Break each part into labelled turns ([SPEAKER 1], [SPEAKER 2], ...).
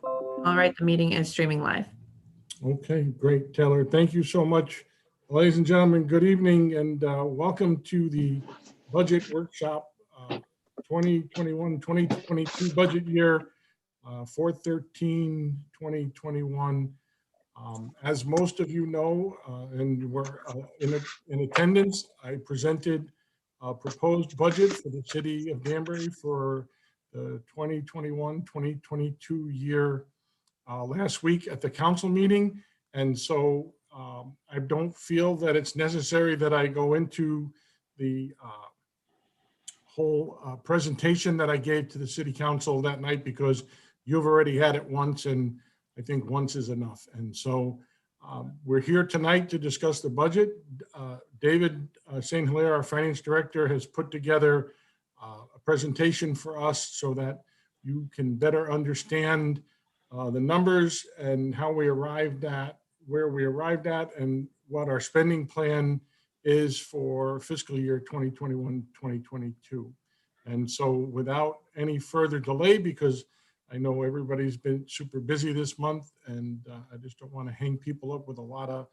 [SPEAKER 1] All right, the meeting is streaming live.
[SPEAKER 2] Okay, great, Taylor. Thank you so much. Ladies and gentlemen, good evening and welcome to the budget workshop 2021-2022 budget year 4/13/2021. As most of you know, and were in attendance, I presented a proposed budget for the city of Danbury for the 2021-2022 year last week at the council meeting. And so I don't feel that it's necessary that I go into the whole presentation that I gave to the city council that night, because you've already had it once, and I think once is enough. And so we're here tonight to discuss the budget. David St. Hilaire, our finance director, has put together a presentation for us so that you can better understand the numbers and how we arrived at where we arrived at and what our spending plan is for fiscal year 2021-2022. And so without any further delay, because I know everybody's been super busy this month, and I just don't want to hang people up with a lot of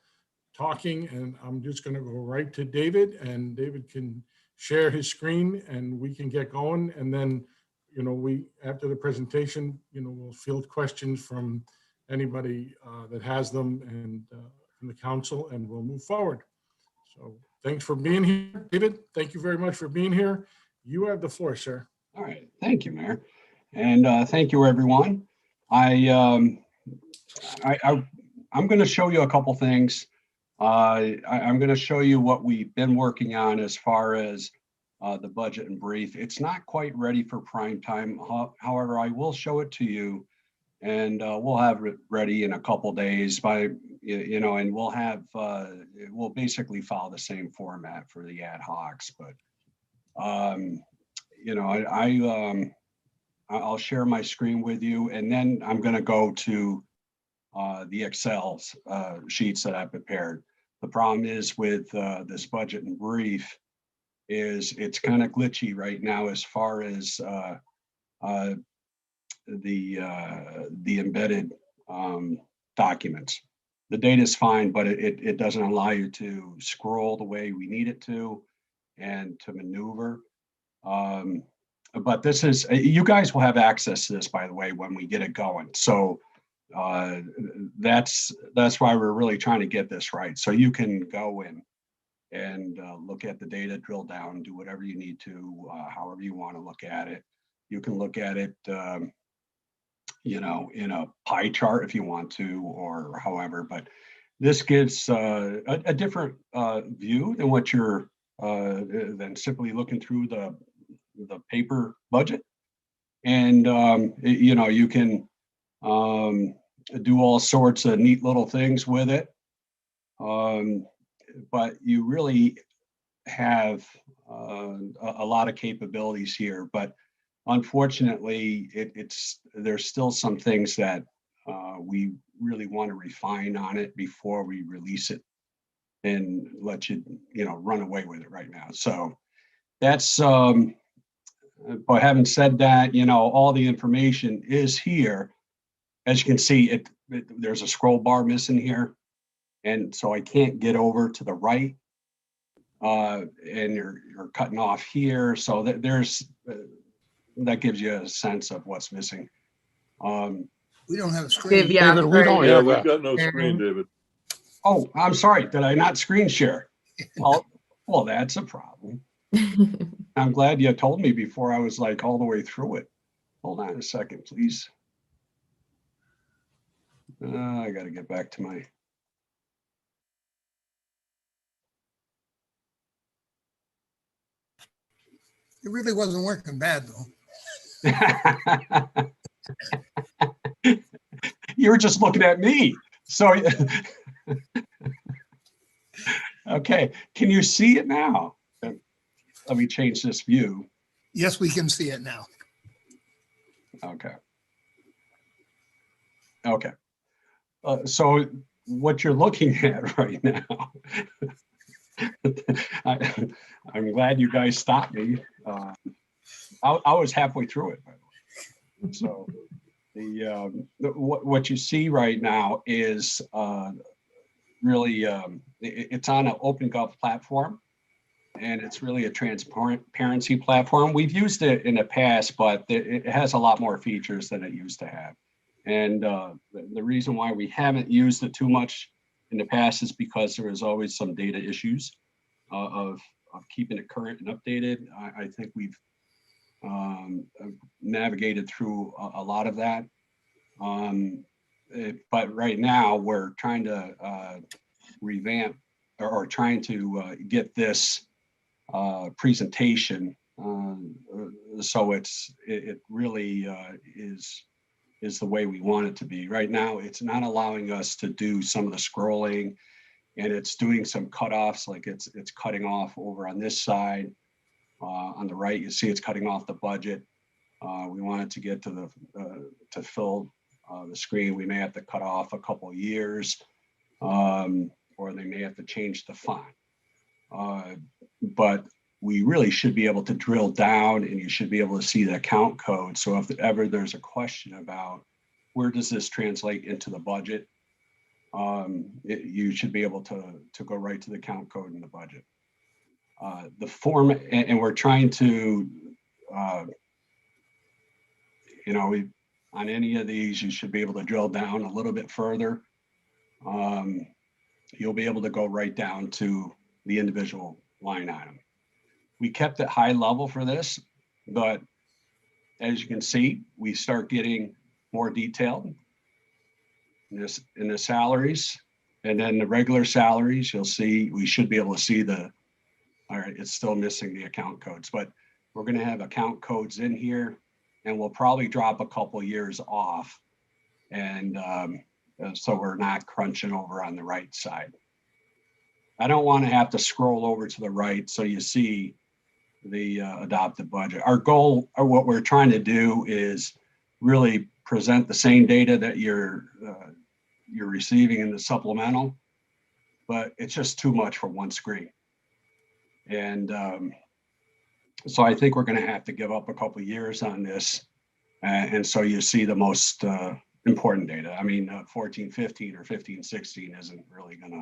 [SPEAKER 2] talking, and I'm just going to go right to David, and David can share his screen and we can get going. And then, you know, after the presentation, you know, we'll field questions from anybody that has them, and from the council, and we'll move forward. So thanks for being here, David. Thank you very much for being here. You have the floor, sir.
[SPEAKER 3] All right, thank you, Mayor, and thank you, everyone. I'm going to show you a couple things. I'm going to show you what we've been working on as far as the budget in brief. It's not quite ready for prime time. However, I will show it to you, and we'll have it ready in a couple days by, you know, and we'll have, we'll basically follow the same format for the ad hocs, but, you know, I'll share my screen with you, and then I'm going to go to the Excel sheets that I prepared. The problem is with this budget in brief is it's kind of glitchy right now as far as the embedded documents. The data is fine, but it doesn't allow you to scroll the way we need it to and to maneuver. But this is, you guys will have access to this, by the way, when we get it going. So that's why we're really trying to get this right. So you can go in and look at the data, drill down, do whatever you need to, however you want to look at it. You can look at it, you know, in a pie chart if you want to, or however, but this gives a different view than what you're, than simply looking through the paper budget. And, you know, you can do all sorts of neat little things with it. But you really have a lot of capabilities here, but unfortunately, there's still some things that we really want to refine on it before we release it and let you know, run away with it right now. So that's, but having said that, you know, all the information is here. As you can see, there's a scroll bar missing here. And so I can't get over to the right, and you're cutting off here. So that gives you a sense of what's missing.
[SPEAKER 4] We don't have a screen.
[SPEAKER 1] Yeah,
[SPEAKER 5] David, we don't
[SPEAKER 6] Yeah,
[SPEAKER 5] have
[SPEAKER 6] we've
[SPEAKER 5] that.
[SPEAKER 6] got no screen, David.
[SPEAKER 3] Oh, I'm sorry. Did I not screen share? Well, that's a problem. I'm glad you told me before I was like all the way through it. Hold on a second, please. I got to get back to my.
[SPEAKER 4] It really wasn't working bad though.
[SPEAKER 3] You were just looking at me. So, okay, can you see it now? Let me change this view.
[SPEAKER 4] Yes, we can see it now.
[SPEAKER 3] Okay. Okay. So what you're looking at right now, I'm glad you guys stopped me. I was halfway through it, by the way. So what you see right now is really it's on an OpenGov platform, and it's really a transparency platform. We've used it in the past, but it has a lot more features than it used to have. And the reason why we haven't used it too much in the past is because there was always some data issues of keeping it current and updated. I think we've navigated through a lot of that. But right now we're trying to revamp or trying to get this presentation so it really is the way we want it to be. Right now, it's not allowing us to do some of the scrolling, and it's doing some cutoffs, like it's cutting off over on this side. On the right, you see it's cutting off the budget. We want it to get to to fill the screen. We may have to cut off a couple of years, or they may have to change the font. But we really should be able to drill down, and you should be able to see the account code. So if ever there's a question about where does this translate into the budget, you should be able to go right to the account code in the budget. The form, and we're trying to, on any of these, you should be able to drill down a little bit further. You'll be able to go right down to the individual line item. We kept it high level for this, but as you can see, we start getting more detailed in the salaries, and then the regular salaries, you'll see, we should be able to see all right, it's still missing the account codes, but we're going to have account codes in here, and we'll probably drop a couple years off. And so we're not crunching over on the right side. I don't want to have to scroll over to the right so you see the adopted budget. Our goal, or what we're trying to do, is really present the same data that you're receiving in the supplemental, but it's just too much for one screen. And so I think we're going to have to give up a couple of years on this, and so you see the most important data. I mean, 14-15 or 15-16 isn't really going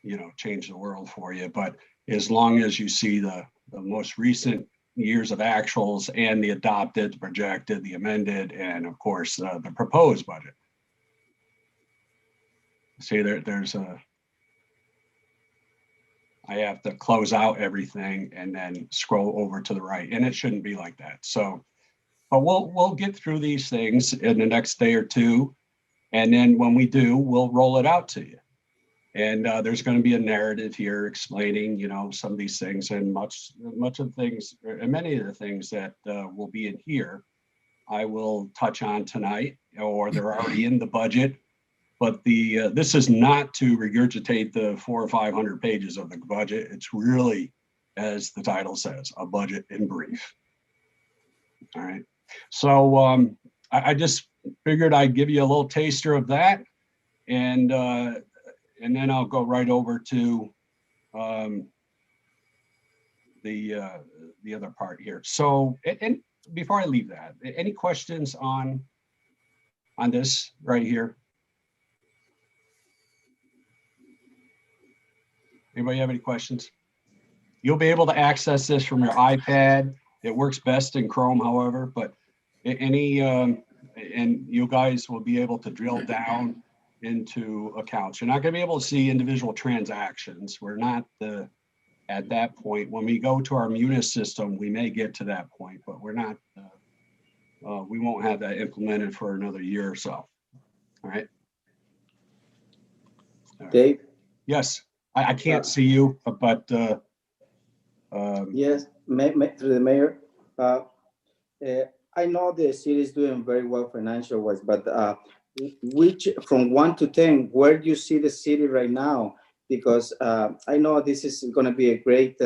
[SPEAKER 3] to change the world for you, but as long as you see the most recent years of actuals and the adopted, the projected, the amended, and of course the proposed budget. See, there's I have to close out everything and then scroll over to the right, and it shouldn't be like that. So, but we'll get through these things in the next day or two, and then when we do, we'll roll it out to you. And there's going to be a narrative here explaining, some of these things, and much of the things, and many of the things that will be in here, I will touch on tonight, or they're already in the budget. But this is not to regurgitate the 400 or 500 pages of the budget. It's really, as the title says, a budget in brief. All right. So I just figured I'd give you a little taster of that, and then I'll go right over to the other part here. So, and before I leave that, any questions on this right here? Anybody have any questions? You'll be able to access this from your iPad. It works best in Chrome, however, but any, and you guys will be able to drill down into accounts. You're not going to be able to see individual transactions. We're not at that point. When we go to our Munis system, we may get to that point, but we're not, we won't have that implemented for another year or so. All right.
[SPEAKER 5] Dave?
[SPEAKER 3] Yes, I can't see you, but
[SPEAKER 5] yes, through the mayor. I know the city is doing very well financial wise, but which from 1 to 10, where do you see the city right now? Because I know this is going to be a great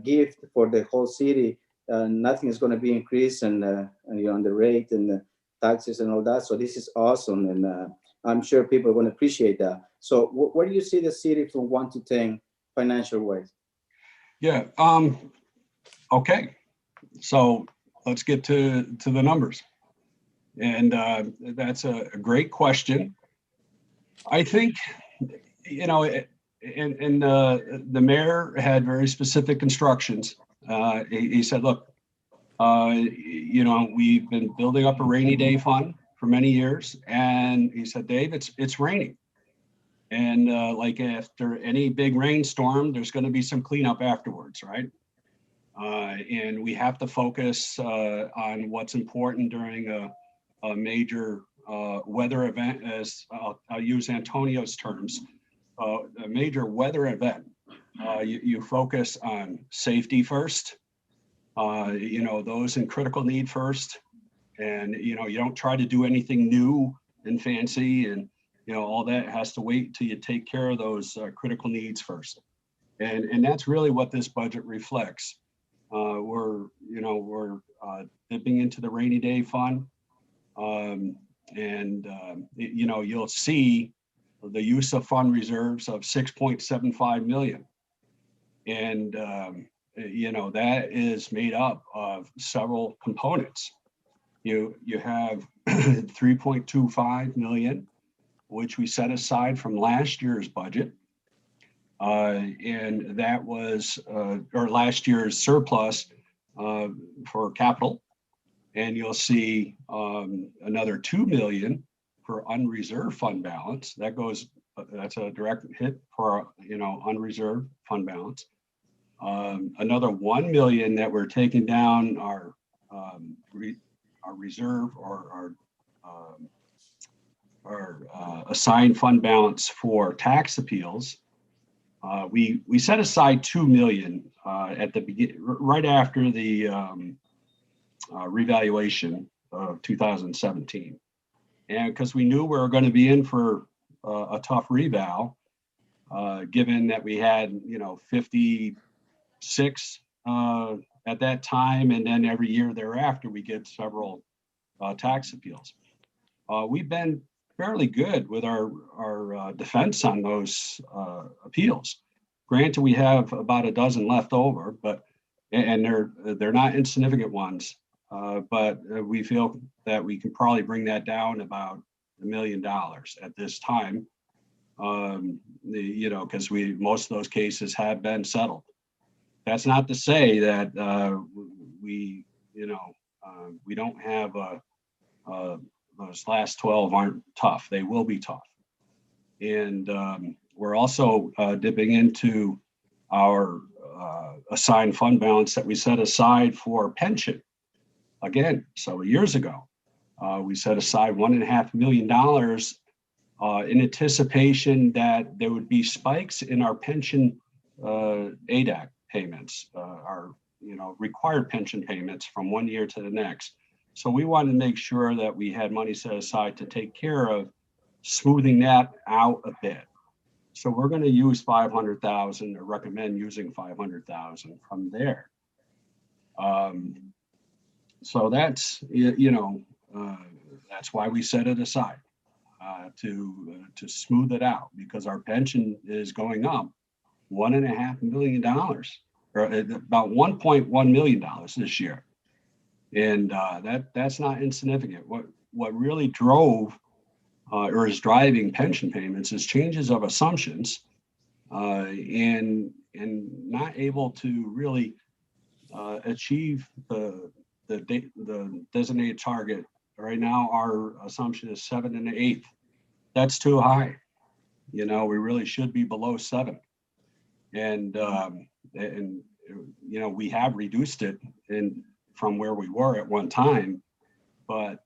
[SPEAKER 5] gift for the whole city. Nothing is going to be increased and on the rate and the taxes and all that. So this is awesome, and I'm sure people are going to appreciate that. So where do you see the city from 1 to 10 financial wise?
[SPEAKER 3] yeah. Okay. So let's get to the numbers. And that's a great question. I think, you know, and the mayor had very specific instructions. He said, look, you know, we've been building up a rainy day fund for many years. And he said, Dave, it's raining. And like after any big rainstorm, there's going to be some cleanup afterwards, right? And we have to focus on what's important during a major weather event, as I'll use Antonio's terms, a major weather event. You focus on safety first, you know, those in critical need first. And, you know, you don't try to do anything new and fancy, and, you know, all that has to wait till you take care of those critical needs first. And that's really what this budget reflects. We're dipping into the rainy day fund. You know, you'll see the use of fund reserves of 6.75 million. And, you know, that is made up of several components. You have 3.25 million, which we set aside from last year's budget. And that was, or last year's surplus for capital. And you'll see another 2 million for unreserved fund balance. That goes, that's a direct hit for, you know, unreserved fund balance. Another 1 million that we're taking down our reserve or our assigned fund balance for tax appeals. We set aside 2 million at the beginning, right after the revaluation of 2017, and because we knew we were going to be in for a tough reval, given that we had, you know, 56 at that time, and then every year thereafter we get several tax appeals. We've been fairly good with our defense on those appeals. Granted, we have about a dozen left over, but and they're not insignificant ones. But we feel that we can probably bring that down about $1 million at this time. You know, because most of those cases have been settled. That's not to say that we don't have those last 12 aren't tough. They will be tough. And we're also dipping into our assigned fund balance that we set aside for pension. Again, several years ago, we set aside $1.5 million in anticipation that there would be spikes in our pension ADAC payments, our required pension payments from one year to the next. So we wanted to make sure that we had money set aside to take care of smoothing that out a bit. So we're going to use 500,000, or recommend using 500,000 from there. So that's, that's why we set it aside, to smooth it out, because our pension is going up $1.5 million, or about $1.1 million this year. And that's not insignificant. What really drove or is driving pension payments is changes of assumptions, and not able to really achieve the designated target. Right now, our assumption is 7 1/8. That's too high. We really should be below 7. And we have reduced it from where we were at one time, but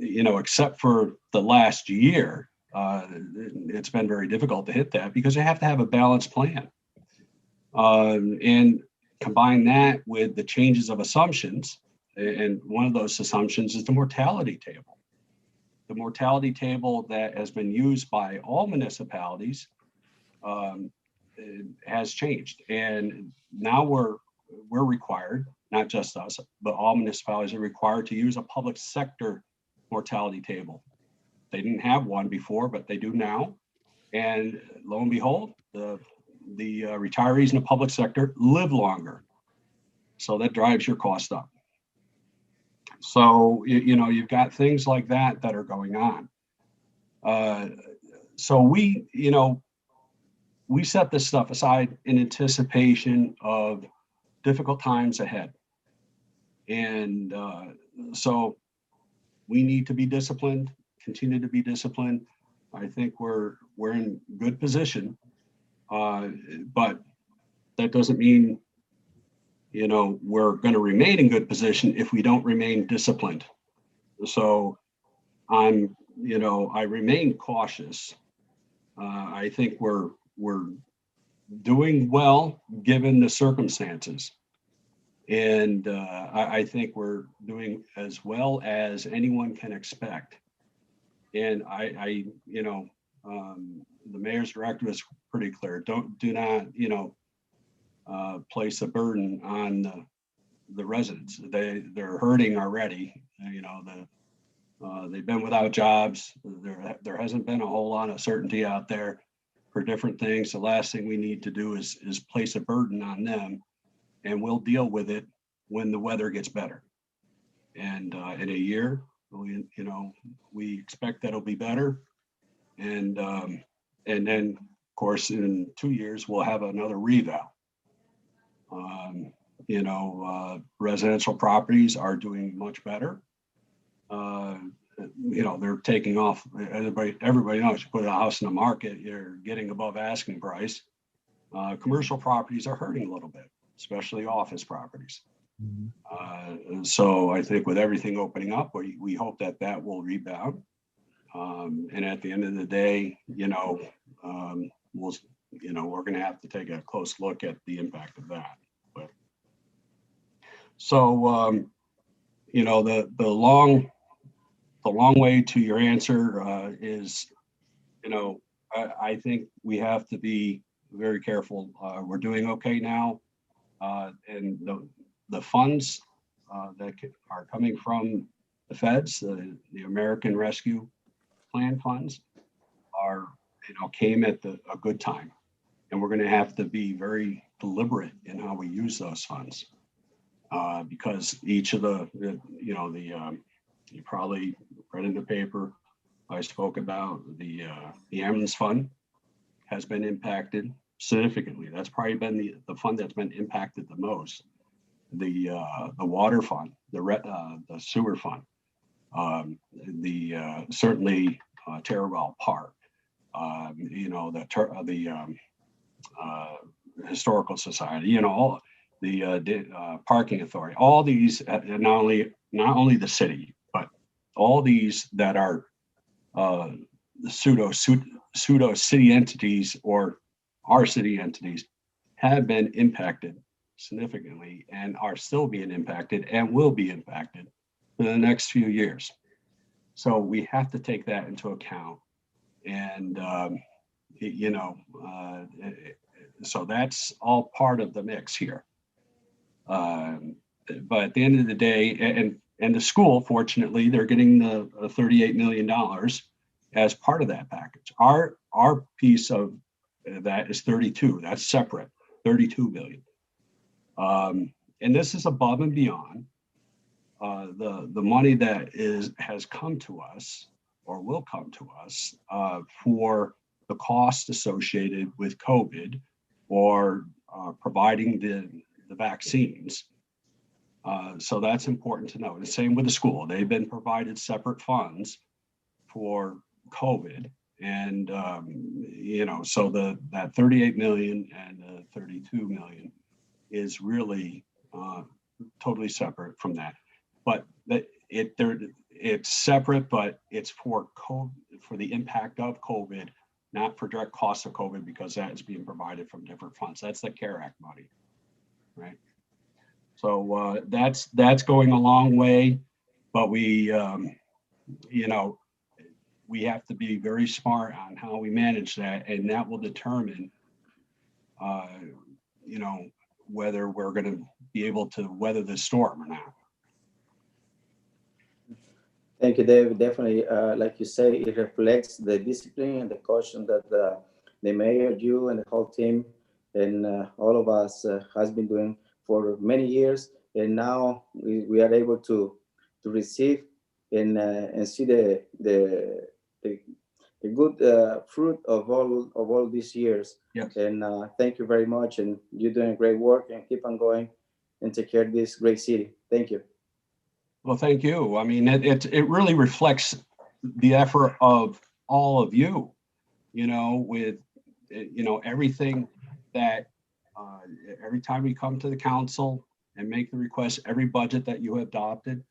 [SPEAKER 3] except for the last year, it's been very difficult to hit that, because you have to have a balanced plan. And combine that with the changes of assumptions, and one of those assumptions is the mortality table. The mortality table that has been used by all municipalities has changed, and now we're required, not just us, but all municipalities are required to use a public sector mortality table. They didn't have one before, but they do now. And lo and behold, the retirees in the public sector live longer. So that drives your cost up. So, you know, you've got things like that that are going on. So you know, we set this stuff aside in anticipation of difficult times ahead. And so we need to be disciplined, continue to be disciplined. I think we're in good position, but that doesn't mean, you know, we're going to remain in good position if we don't remain disciplined. So you know, I remain cautious. I think we're doing well given the circumstances. And I think we're doing as well as anyone can expect. And you know, the mayor's directive is pretty clear. Do not, you know, place a burden on the residents. They're hurting already. You know, they've been without jobs. There hasn't been a whole lot of certainty out there for different things. The last thing we need to do is place a burden on them, and we'll deal with it when the weather gets better. And in a year, you know, we expect that'll be better. And then, of course, in 2 years, we'll have another reval. You know, residential properties are doing much better. You know, they're taking off. Everybody knows, you put a house in the market, you're getting above asking price. Commercial properties are hurting a little bit, especially office properties. So I think with everything opening up, we hope that will rebound. And at the end of the day, you know, we're going to have to take a close look at the impact of that. But so, you know, the long way to your answer is, you know, I think we have to be very careful. We're doing okay now, and the funds that are coming from the feds, the American Rescue Plan funds, are, you know, came at a good time, and we're going to have to be very deliberate in how we use those funds, because each of you know, you probably read in the paper, I spoke about the ambulance fund has been impacted significantly. That's probably been the fund that's been impacted the most. The water fund, the sewer fund, certainly Terrell Park, you know, the historical society, you know, all the parking authority, all these, not only the city, but all these that are the pseudo city entities or our city entities have been impacted significantly and are still being impacted and will be impacted for the next few years. So we have to take that into account. And, you know, so that's all part of the mix here. But at the end of the day, and the school, fortunately, they're getting the $38 million as part of that package. Our piece of that is 32. That's separate, 32 million. And this is above and beyond the money that has come to us or will come to us for the cost associated with COVID or providing the vaccines. So that's important to know. The same with the school. They've been provided separate funds for COVID. And, you know, so that 38 million and 32 million is really totally separate from that. But it's separate, but it's for the impact of COVID, not for direct costs of COVID, because that is being provided from different funds. That's the CARE Act money, right? So that's going a long way, but we, you know, we have to be very smart on how we manage that, and that will determine, you know, whether we're going to be able to weather the storm or not.
[SPEAKER 5] Thank you, Dave. Definitely, like you say, it reflects the discipline and the caution that the mayor, you, and the whole team, and all of us has been doing for many years. And now we are able to to receive and see the good fruit of all these years.
[SPEAKER 3] Yes.
[SPEAKER 5] And thank you very much. And you're doing great work, and keep on going and take care of this great city. Thank you.
[SPEAKER 3] Well, thank you. I mean, it really reflects the effort of all of you, with, everything that, every time we come to the council and make the request, every budget that you have adopted,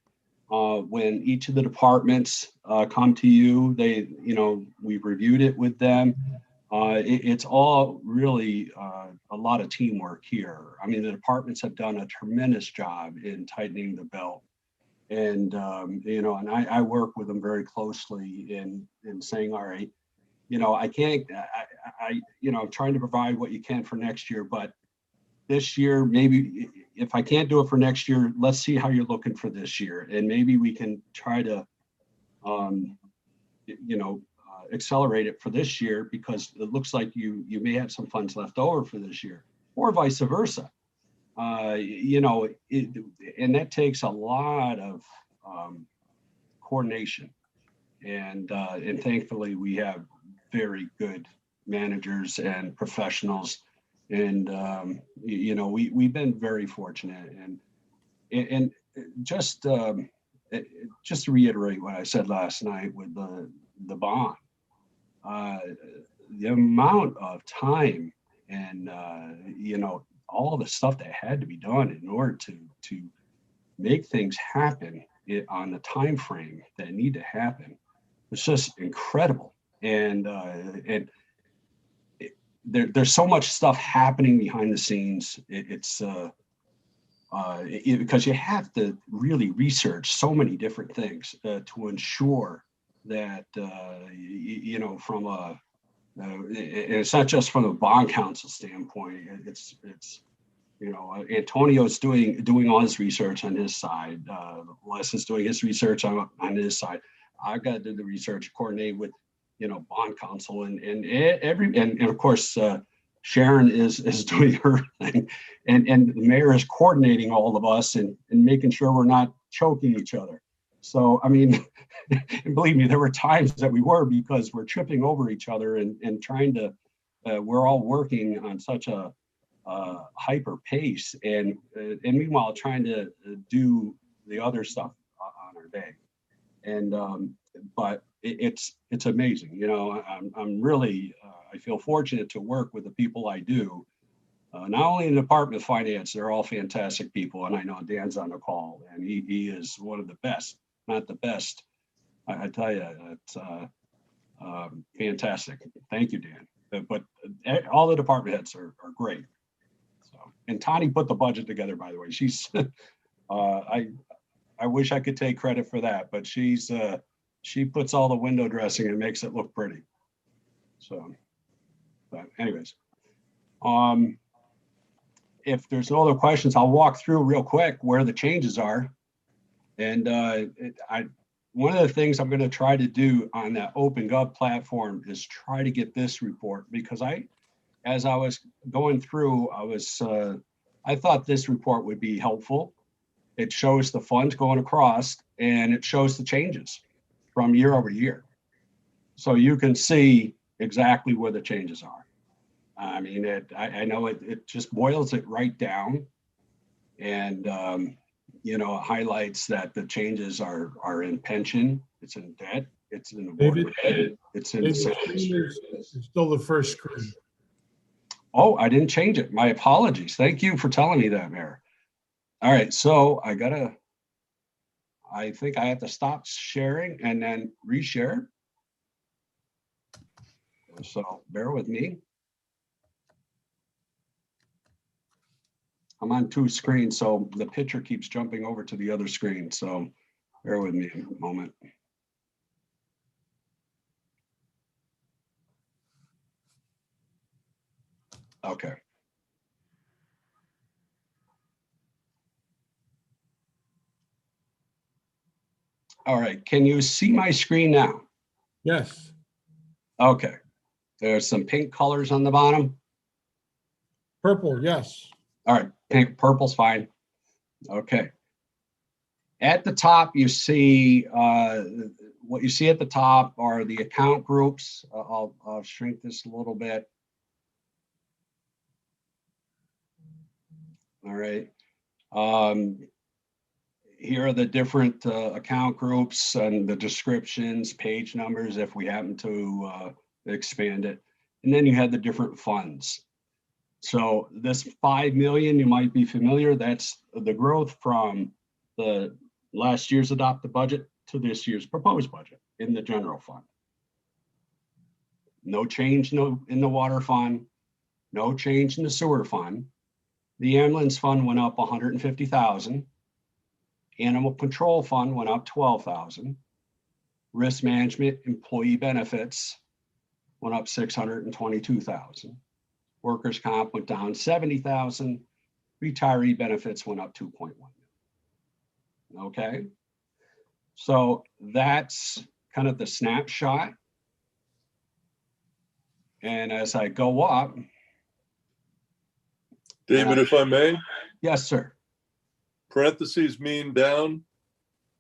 [SPEAKER 3] when each of the departments come to you, we've reviewed it with them. It's all really a lot of teamwork here. I mean, the departments have done a tremendous job in tightening the belt. And, and I work with them very closely in saying, all right, I can't, I'm trying to provide what you can for next year, but this year, maybe if I can't do it for next year, let's see how you're looking for this year. And maybe we can try to, accelerate it for this year, because it looks like you may have some funds left over for this year, or vice versa. And that takes a lot of coordination. And thankfully, we have very good managers and professionals. And, we've been very fortunate. And just to reiterate what I said last night with the bond, the amount of time and, all the stuff that had to be done in order to make things happen on the time frame that need to happen was just incredible. And there's so much stuff happening behind the scenes. Because you have to really research so many different things to ensure that from a it's not just from a bond council standpoint. It's Antonio's doing all his research on his side. Les is doing his research on his side. I've got to do the research, coordinate with bond council, and of course Sharon is doing her thing, and the mayor is coordinating all of us and making sure we're not choking each other. So I mean, and believe me, there were times that we were, because we're tripping over each other and trying to. We're all working on such a hyper pace, and meanwhile trying to do the other stuff on our day. And but it's amazing. I'm really I feel fortunate to work with the people I do. Not only in the Department of Finance, they're all fantastic people, and I know Dan's on the call, and he is one of the best, not the best. I tell you, it's fantastic. Thank you, Dan. But all the department heads are great. So, and Tani put the budget together, by the way. She's I wish I could take credit for that, but she puts all the window dressing and makes it look pretty. So, but anyways, if there's no other questions, I'll walk through real quick where the changes are. And one of the things I'm going to try to do on that OpenGov platform is try to get this report, because as I was going through, I thought this report would be helpful. It shows the funds going across, and it shows the changes from year over year. So you can see exactly where the changes are. I mean, I know it just boils it right down, and it highlights that the changes are in pension, it's in debt, it's in
[SPEAKER 2] David,
[SPEAKER 3] it's in
[SPEAKER 2] David, it's still the first screen.
[SPEAKER 3] Oh, I didn't change it. My apologies. Thank you for telling me that, Mayor. All right, so I think I have to stop sharing and then reshare. So bear with me. I'm on two screens, so the picture keeps jumping over to the other screen. So bear with me a moment. Okay. All right, can you see my screen now?
[SPEAKER 2] Yes.
[SPEAKER 3] Okay, there's some pink colors on the bottom.
[SPEAKER 2] Purple, yes.
[SPEAKER 3] All right, pink, purple's fine. Okay. At the top, you see, what you see at the top are the account groups. I'll shrink this a little bit. All right. Here are the different account groups and the descriptions, page numbers, if we happen to expand it. And then you have the different funds. So this 5 million, you might be familiar, that's the growth from the last year's adopted budget to this year's proposed budget in the general fund. No change in the water fund, no change in the sewer fund. The ambulance fund went up 150,000. Animal control fund went up 12,000. Risk management employee benefits went up 622,000. Workers' comp went down 70,000. Retiree benefits went up 2.1 million. Okay. So that's kind of the snapshot. And as I go up.
[SPEAKER 6] David, if I may,
[SPEAKER 3] Yes, sir.
[SPEAKER 6] parentheses mean down.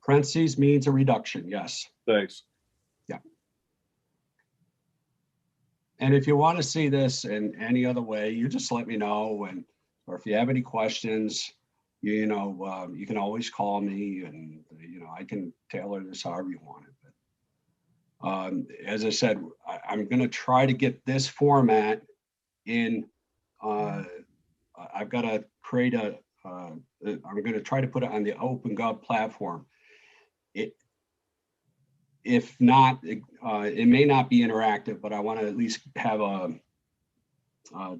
[SPEAKER 3] Parentheses means a reduction. Yes.
[SPEAKER 6] Thanks.
[SPEAKER 3] And if you want to see this in any other way, you just let me know. And or if you have any questions, you can always call me, and I can tailor this however you want it. But as I said, I'm going to try to get this format in. I've got to create I'm going to try to put it on the OpenGov platform. If not, it may not be interactive, but I want to at least have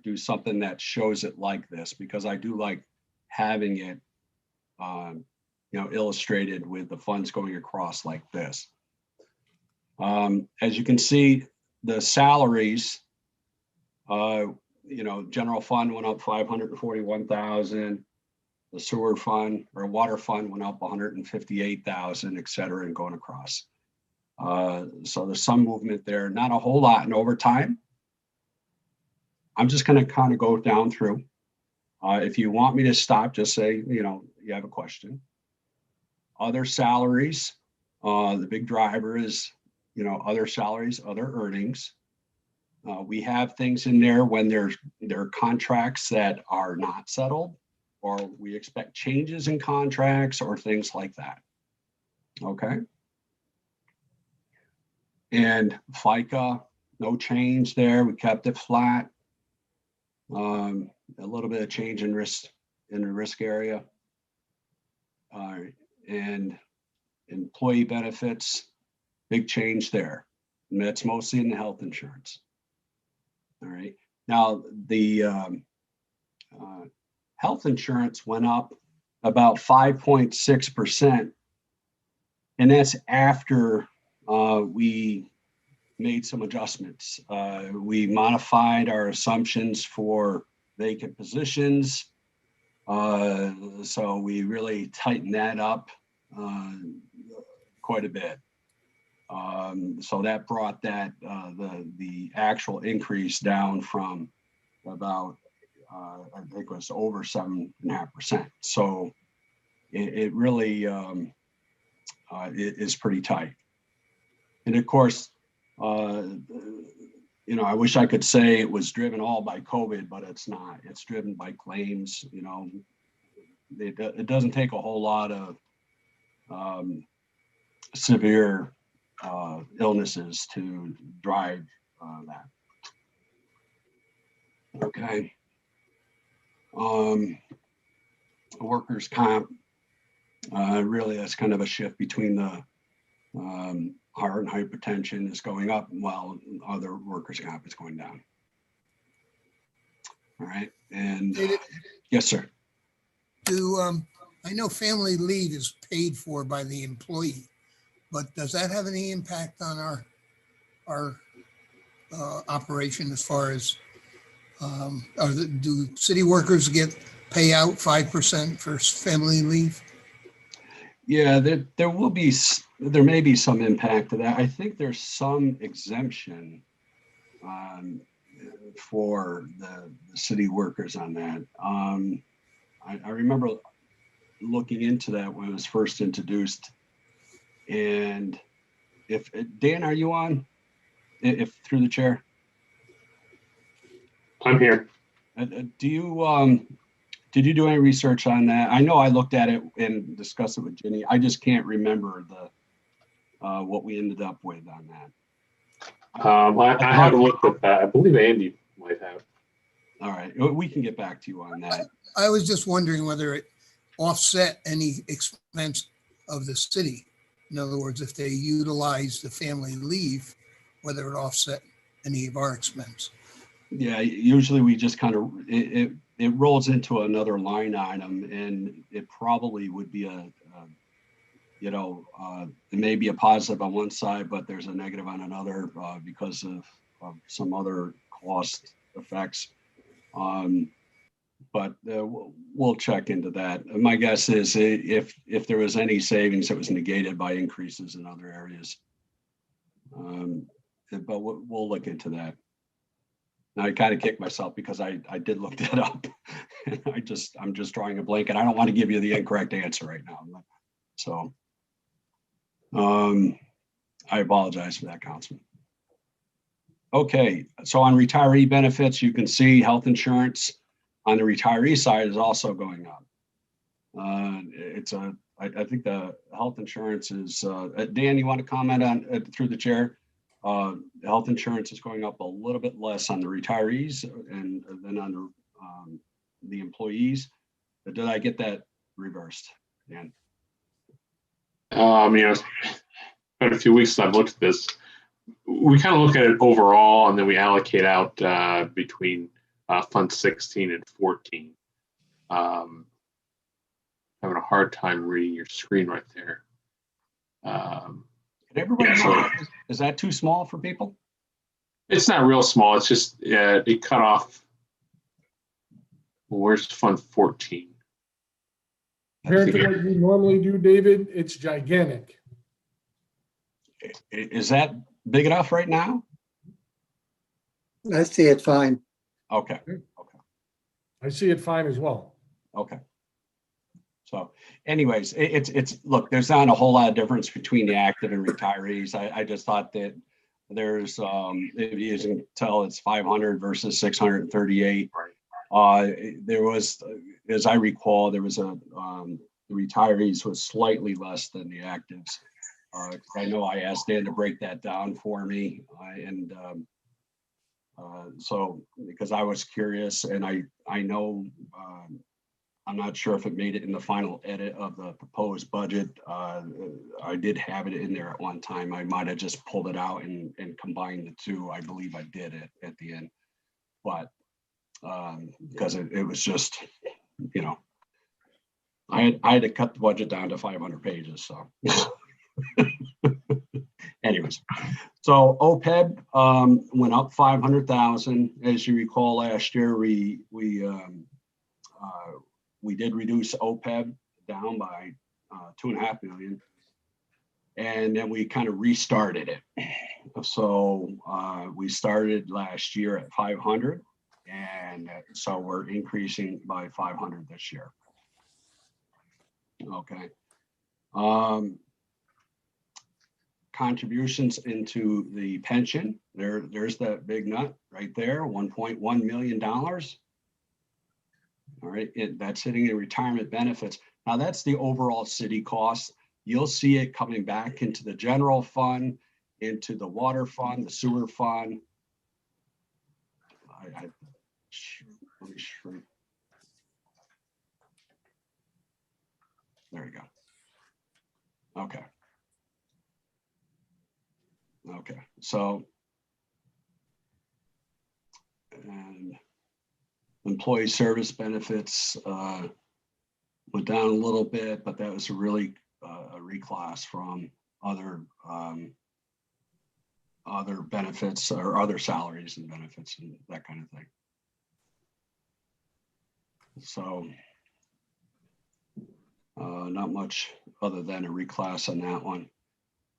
[SPEAKER 3] do something that shows it like this, because I do like having it, illustrated with the funds going across like this. As you can see, the salaries, general fund went up 541,000. The sewer fund or water fund went up 158,000, et cetera, and going across. So there's some movement there, not a whole lot in overtime. I'm just going to kind of go down through. If you want me to stop, just say, you have a question. Other salaries, the big driver is, other salaries, other earnings. We have things in there when there are contracts that are not settled, or we expect changes in contracts or things like that. Okay. And FICA, no change there. We kept it flat. A little bit of change in risk in the risk area. And employee benefits, big change there. And that's mostly in the health insurance. All right. Now the health insurance went up about 5.6%, and that's after we made some adjustments. We modified our assumptions for vacant positions. So we really tightened that up quite a bit. So that brought that the actual increase down from about I think it was over 7.5%. So it really it is pretty tight. And of course, I wish I could say it was driven all by COVID, but it's not. It's driven by claims. It doesn't take a whole lot of severe illnesses to drive that. Okay. Workers' comp, really that's kind of a shift between the heart and hypertension is going up while other workers' comp is going down. All right. And
[SPEAKER 4] David?
[SPEAKER 3] Yes, sir.
[SPEAKER 4] I know family leave is paid for by the employee, but does that have any impact on our operation as far as, do city workers get payout 5% for family leave?
[SPEAKER 3] Yeah, there may be some impact to that. I think there's some exemption for the city workers on that. I remember looking into that when it was first introduced. And if, Dan, are you on? If through the chair?
[SPEAKER 7] I'm here.
[SPEAKER 3] Do you, did you do any research on that? I know I looked at it and discussed it with Ginny. I just can't remember what we ended up with on that.
[SPEAKER 7] I haven't looked at that. I believe Andy might have.
[SPEAKER 3] All right, we can get back to you on that.
[SPEAKER 4] I was just wondering whether it offset any expense of the city. In other words, if they utilize the family leave, whether it offset any of our expense.
[SPEAKER 3] Yeah, usually we just kind of, it rolls into another line item, and it probably would be you know, it may be a positive on one side, but there's a negative on another because of some other cost effects. But we'll check into that. My guess is if there was any savings, it was negated by increases in other areas. But we'll look into that. Now I kind of kicked myself because I did look that up. And I'm just drawing a blank, and I don't want to give you the incorrect answer right now. So I apologize for that, Councilman. Okay, so on retiree benefits, you can see health insurance on the retiree side is also going up. I think the health insurance is, Dan, you want to comment on through the chair? Health insurance is going up a little bit less on the retirees and then on the employees. But did I get that reversed, Dan?
[SPEAKER 7] You know, it's been a few weeks since I've looked at this. We kind of look at it overall, and then we allocate out between Fund 16 and 14. Having a hard time reading your screen right there.
[SPEAKER 3] Everybody,
[SPEAKER 7] yeah,
[SPEAKER 3] is that too small for people?
[SPEAKER 7] It's not real small. It's just it cut off. Well, where's Fund 14?
[SPEAKER 2] Compared to what you normally do, David, it's gigantic.
[SPEAKER 3] Is that big enough right now?
[SPEAKER 8] I see it fine.
[SPEAKER 3] Okay.
[SPEAKER 2] I see it fine as well.
[SPEAKER 3] Okay. So anyways, it's look, there's not a whole lot of difference between the active and retirees. I just thought that there's, if you can tell, it's 500 versus 638. There was, as I recall, there was the retirees was slightly less than the actives. I know I asked Dan to break that down for me, so because I was curious, and I know I'm not sure if it made it in the final edit of the proposed budget. I did have it in there at one time. I might have just pulled it out and combined the two. I believe I did it at the end, but because it was just, you know, I had to cut the budget down to 500 pages. So anyways, so OPEB went up 500,000. As you recall, last year we did reduce OPEB down by 2.5 million, and then we kind of restarted it. So we started last year at 500, and so we're increasing by 500 this year. Okay. Contributions into the pension, there's that big nut right there, $1.1 million. All right, that's hitting the retirement benefits. Now that's the overall city cost. You'll see it coming back into the general fund, into the water fund, the sewer fund. Let me shrink. There we go. Okay. Okay, so, and employee service benefits went down a little bit, but that was really a reclass from other benefits or other salaries and benefits and that kind of thing. So not much other than a reclass on that one.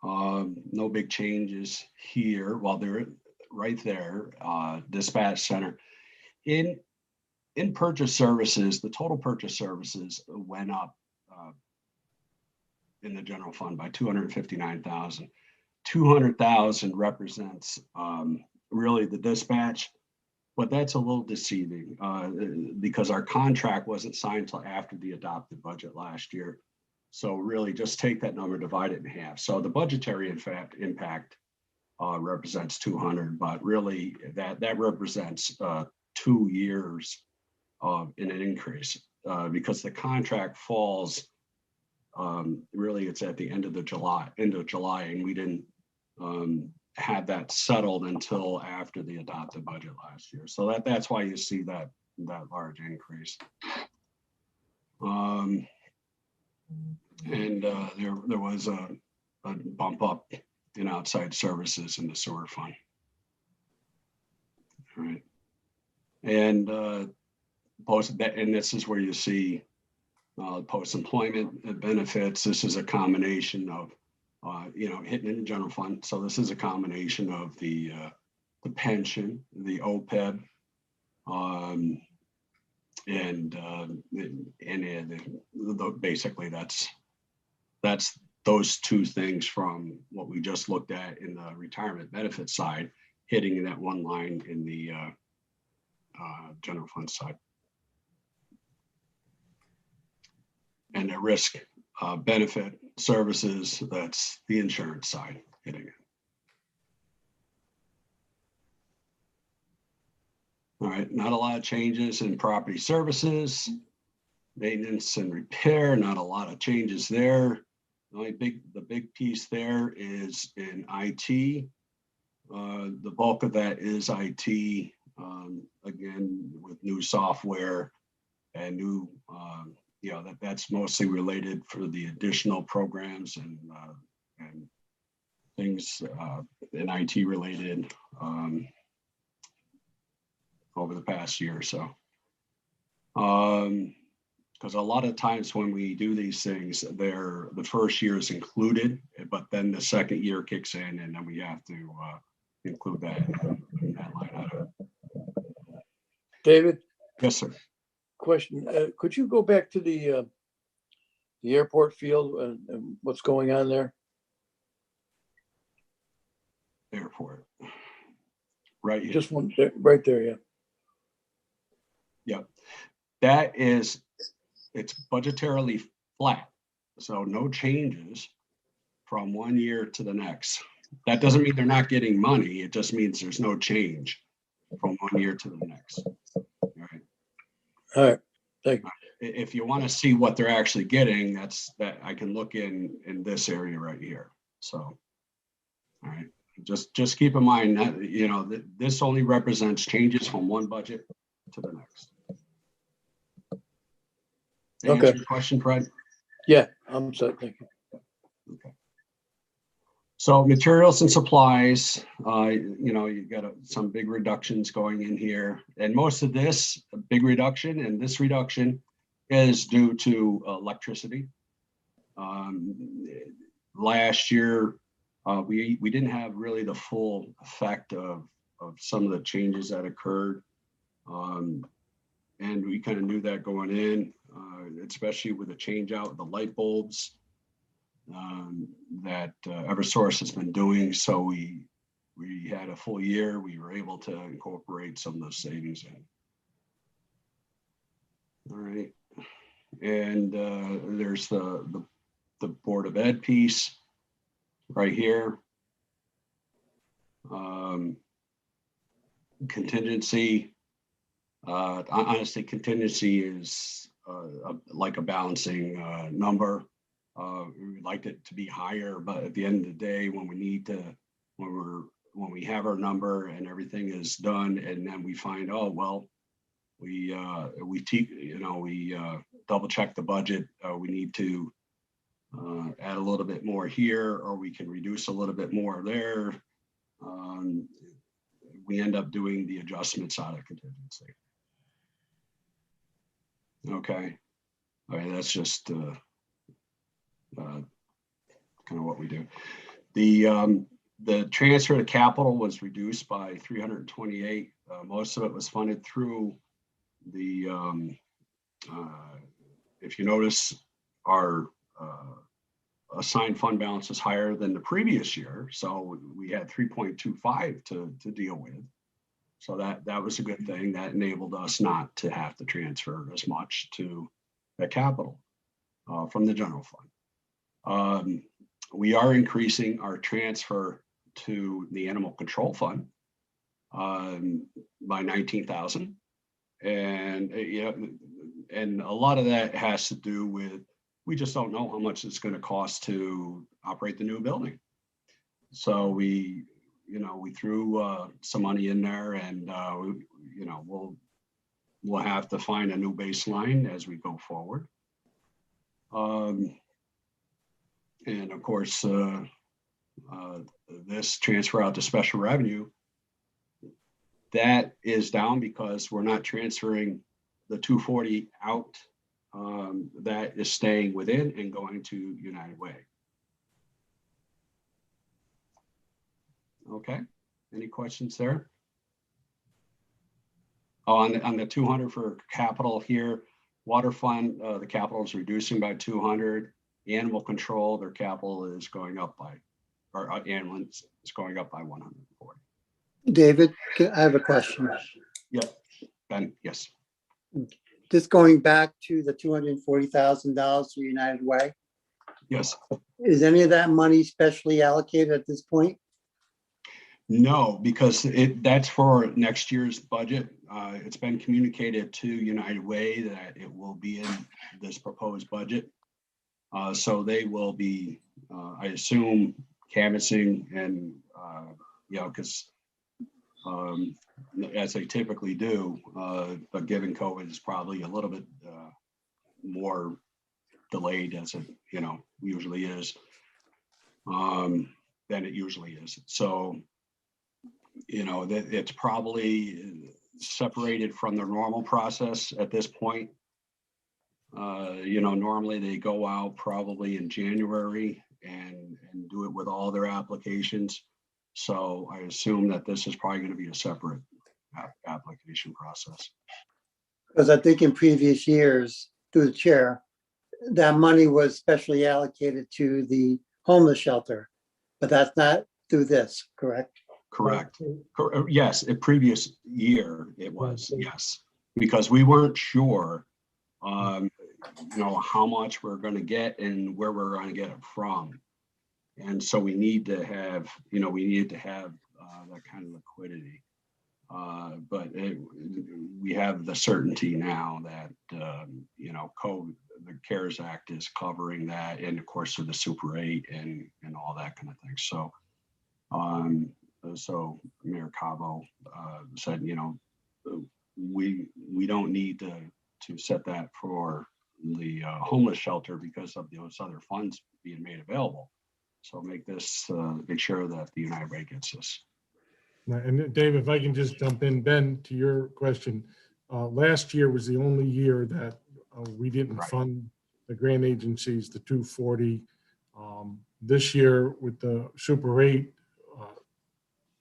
[SPEAKER 3] No big changes here. Well, they're right there. Dispatch center. In purchase services, the total purchase services went up in the general fund by 259,000. 200,000 represents really the dispatch, but that's a little deceiving because our contract wasn't signed till after the adopted budget last year. So really just take that number, divide it in half. So the budgetary impact represents 200, but really that represents 2 years in an increase because the contract falls, really it's at the end of July, and we didn't have that settled until after the adopted budget last year. So that's why you see that large increase. And there was a bump up in outside services in the sewer fund. All right. And and this is where you see post-employment benefits. This is a combination of hitting in the general fund. So this is a combination of the pension, the OPEB, basically that's those two things from what we just looked at in the retirement benefit side, hitting in that one line in the general fund side. And the risk benefit services, that's the insurance side hitting it. All right, not a lot of changes in property services, maintenance and repair, not a lot of changes there. The big piece there is in IT. The bulk of that is IT, again, with new software and new, that's mostly related for the additional programs and things in IT related over the past year or so. Because a lot of times when we do these things, the first year is included, but then the second year kicks in, and then we have to include that in that line item.
[SPEAKER 9] David,
[SPEAKER 3] Yes, sir.
[SPEAKER 9] question. Could you go back to the airport field and what's going on there?
[SPEAKER 3] Airport. Right here.
[SPEAKER 9] Just one, right there, yeah.
[SPEAKER 3] Yep. That is, it's budgetarily flat. So no changes from one year to the next. That doesn't mean they're not getting money. It just means there's no change from one year to the next. All right.
[SPEAKER 9] All right. Thank you.
[SPEAKER 3] If you want to see what they're actually getting, that I can look in this area right here. So, all right. Just keep in mind that, this only represents changes from one budget to the next. Did I answer your question, Fred?
[SPEAKER 9] Yeah, I'm set. Thank you.
[SPEAKER 3] Okay. So materials and supplies, you got some big reductions going in here, and most of this big reduction and this reduction is due to electricity. Last year, we didn't have really the full effect of some of the changes that occurred. And we kind of knew that going in, especially with the change out of the light bulbs that Eversource has been doing. So we had a full year. We were able to incorporate some of those savings in. All right. And there's the Board of Ed piece right here. Contingency. Honestly, contingency is like a balancing number. We would like it to be higher, but at the end of the day, when we need to, when we have our number and everything is done, and then we find, oh well, we double check the budget. We need to add a little bit more here, or we can reduce a little bit more there. We end up doing the adjustments out of contingency. Okay, all right, that's just kind of what we do. The transfer to capital was reduced by 328. Most of it was funded through the, if you notice, our assigned fund balance is higher than the previous year. So we had 3.25 to deal with. So that was a good thing. That enabled us not to have to transfer as much to the capital from the general fund. We are increasing our transfer to the animal control fund by 19,000. And and a lot of that has to do with, we just don't know how much it's going to cost to operate the new building. So we threw some money in there, and we'll have to find a new baseline as we go forward. And of course, this transfer out to special revenue, that is down because we're not transferring the 240 out. That is staying within and going to United Way. Okay, any questions there? Oh, on the 200 for capital here, water fund, the capital is reducing by 200. Animal control, their capital is going up by, or ambulance is going up by 140.
[SPEAKER 8] David, I have a question.
[SPEAKER 3] Yeah, Ben, yes.
[SPEAKER 8] Just going back to the $240,000 for United Way,
[SPEAKER 3] Yes.
[SPEAKER 8] is any of that money specially allocated at this point?
[SPEAKER 3] No, because that's for next year's budget. It's been communicated to United Way that it will be in this proposed budget. So they will be, I assume, canvassing and, because as they typically do, but given COVID is probably a little bit more delayed as it, usually is, than it usually is. So, that it's probably separated from the normal process at this point. Normally they go out probably in January and do it with all their applications. So I assume that this is probably going to be a separate application process.
[SPEAKER 8] Because I think in previous years, through the chair, that money was specially allocated to the homeless shelter, but that's not through this, correct?
[SPEAKER 3] Correct. Yes, a previous year it was, yes, because we weren't sure, how much we're going to get and where we're going to get it from. And so we need to have, that kind of liquidity. But we have the certainty now that, COVID, the CARES Act is covering that, and of course, with the Super 8 and all that kind of thing. So, so Mayor Cabo said, we don't need to set that for the homeless shelter because of those other funds being made available. So make sure that the United Way gets this.
[SPEAKER 2] And Dave, if I can just jump in, Ben, to your question, last year was the only year that we didn't fund the grant agencies, the 240. This year with the Super 8,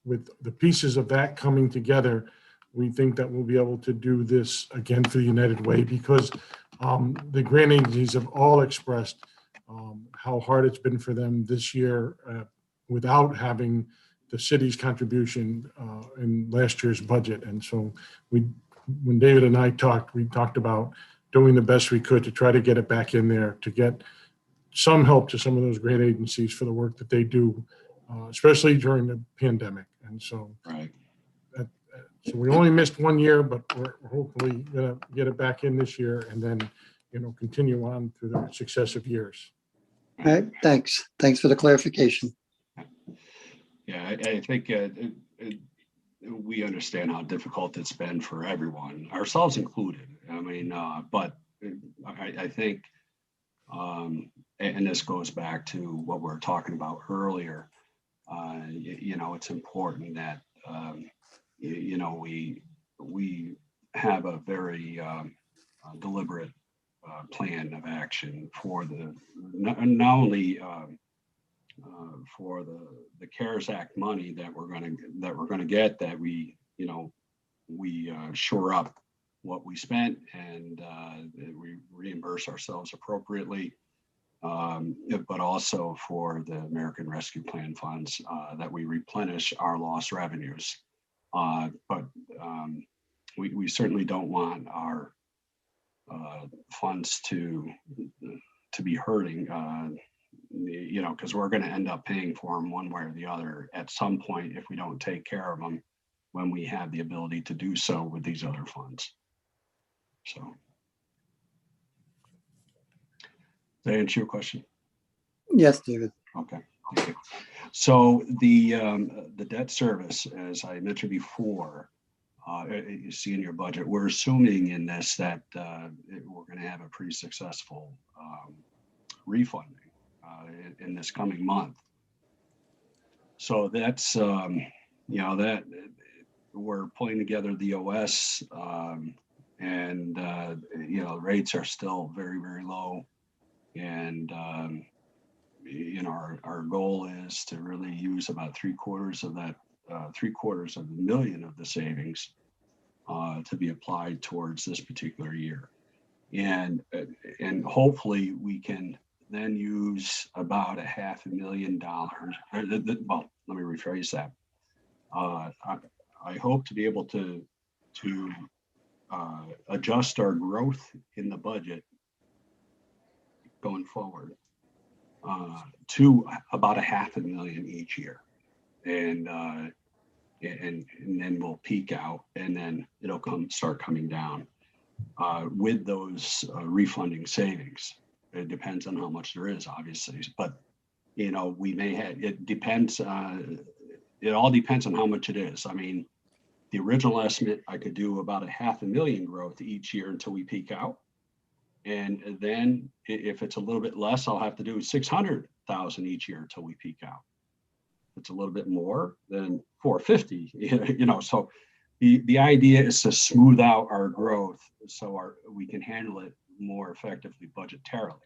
[SPEAKER 2] with the pieces of that coming together, we think that we'll be able to do this again for the United Way, because the grant agencies have all expressed how hard it's been for them this year without having the city's contribution in last year's budget. And so when David and I talked, we talked about doing the best we could to try to get it back in there, to get some help to some of those grant agencies for the work that they do, especially during the pandemic. And so, so we only missed 1 year, but we're hopefully gonna get it back in this year, and then, continue on through the successive years.
[SPEAKER 8] All right, thanks. Thanks for the clarification.
[SPEAKER 3] Yeah, I think we understand how difficult it's been for everyone, ourselves included. I mean, but I think, and this goes back to what we were talking about earlier, it's important that, we have a very deliberate plan of action for not only for the CARES Act money that we're going to get, that we shore up what we spent and we reimburse ourselves appropriately. but also for the American Rescue Plan funds that we replenish our lost revenues. But we certainly don't want our funds to be hurting, you know, because we're going to end up paying for them one way or the other at some point if we don't take care of them when we have the ability to do so with these other funds. So, does that answer your question?
[SPEAKER 8] Yes, David.
[SPEAKER 3] Okay. Okay. So the debt service, as I mentioned before, you see in your budget, we're assuming in this that we're going to have a pretty successful refunding in this coming month. So that's, you know, that we're pulling together the OS and, you know, rates are still very, very low. And, you know, our goal is to really use about 3/4 of that, 3/4 of the million of the savings to be applied towards this particular year. And hopefully we can then use about $500,000. Well, let me rephrase that. I hope to be able to adjust our growth in the budget going forward to about $500,000 each year, and then we'll peak out, and then it'll start coming down with those refunding savings. It depends on how much there is, obviously, but you know, we may have, it depends. It all depends on how much it is. I mean, the original estimate, I could do about $500,000 growth each year until we peak out. And then if it's a little bit less, I'll have to do 600,000 each year until we peak out. If it's a little bit more than 450, you know, so the idea is to smooth out our growth so we can handle it more effectively budgetarily.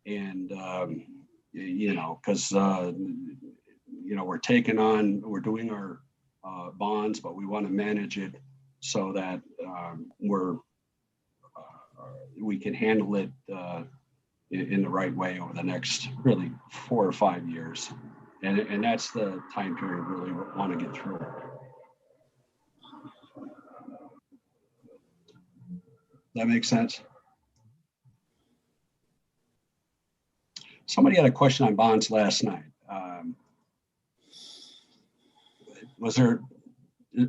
[SPEAKER 3] And, you know, because, you know, we're doing our bonds, but we want to manage it so that we can handle it in the right way over the next really 4 or 5 years. And that's the time period we really want to get through. That makes sense? Somebody had a question on bonds last night.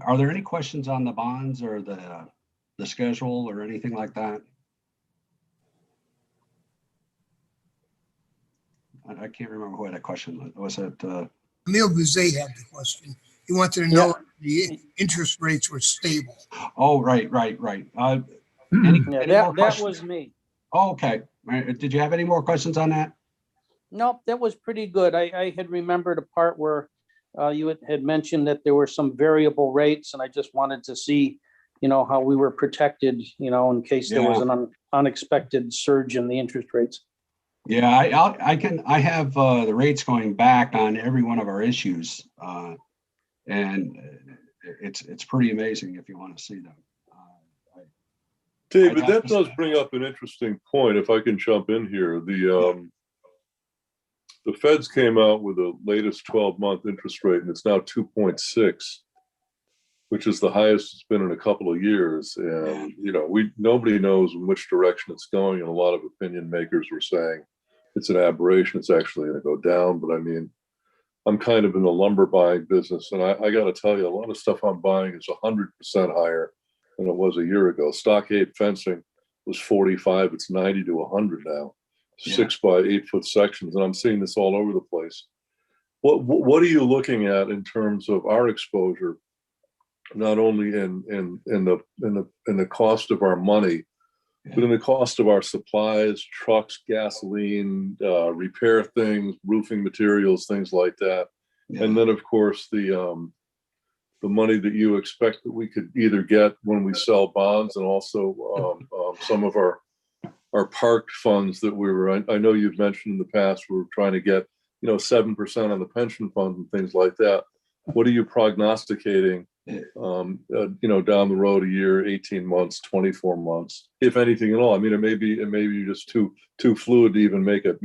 [SPEAKER 3] Are there any questions on the bonds or the schedule or anything like that? I can't remember who had a question. Was it?
[SPEAKER 4] Emil Bouzet had the question. He wanted to know if the interest rates were stable.
[SPEAKER 3] Oh, right.
[SPEAKER 9] Yeah,
[SPEAKER 3] Any
[SPEAKER 9] that
[SPEAKER 3] more questions?
[SPEAKER 9] was me.
[SPEAKER 3] Oh, okay. Did you have any more questions on that?
[SPEAKER 9] Nope, that was pretty good. I had remembered a part where you had mentioned that there were some variable rates, and I just wanted to see, you know, how we were protected, you know, in case there was an unexpected surge in the interest rates.
[SPEAKER 3] Yeah, I have the rates going back on every one of our issues, and it's pretty amazing if you want to see them.
[SPEAKER 6] David, that does bring up an interesting point. If I can jump in here, the Feds came out with the latest 12-month interest rate, and it's now 2.6, which is the highest it's been in a couple of years. And you know, nobody knows in which direction it's going, and a lot of opinion makers were saying it's an aberration. It's actually going to go down. But I mean, I'm kind of in the lumber buying business, and I got to tell you, a lot of stuff I'm buying is 100% higher than it was a year ago. Stockade fencing was 45; it's 90 to 100 now. 6 by 8 foot sections, and I'm seeing this all over the place. What are you looking at in terms of our exposure, not only in the cost of our money, but in the cost of our supplies, trucks, gasoline, repair things, roofing materials, things like that, and then of course the money that you expect that we could either get when we sell bonds, and also some of our parked funds that I know you've mentioned in the past, we were trying to get, 7% on the pension fund and things like that. What are you prognosticating down the road, a year, 18 months, 24 months, if anything at all. I mean, it may be just too fluid to even make an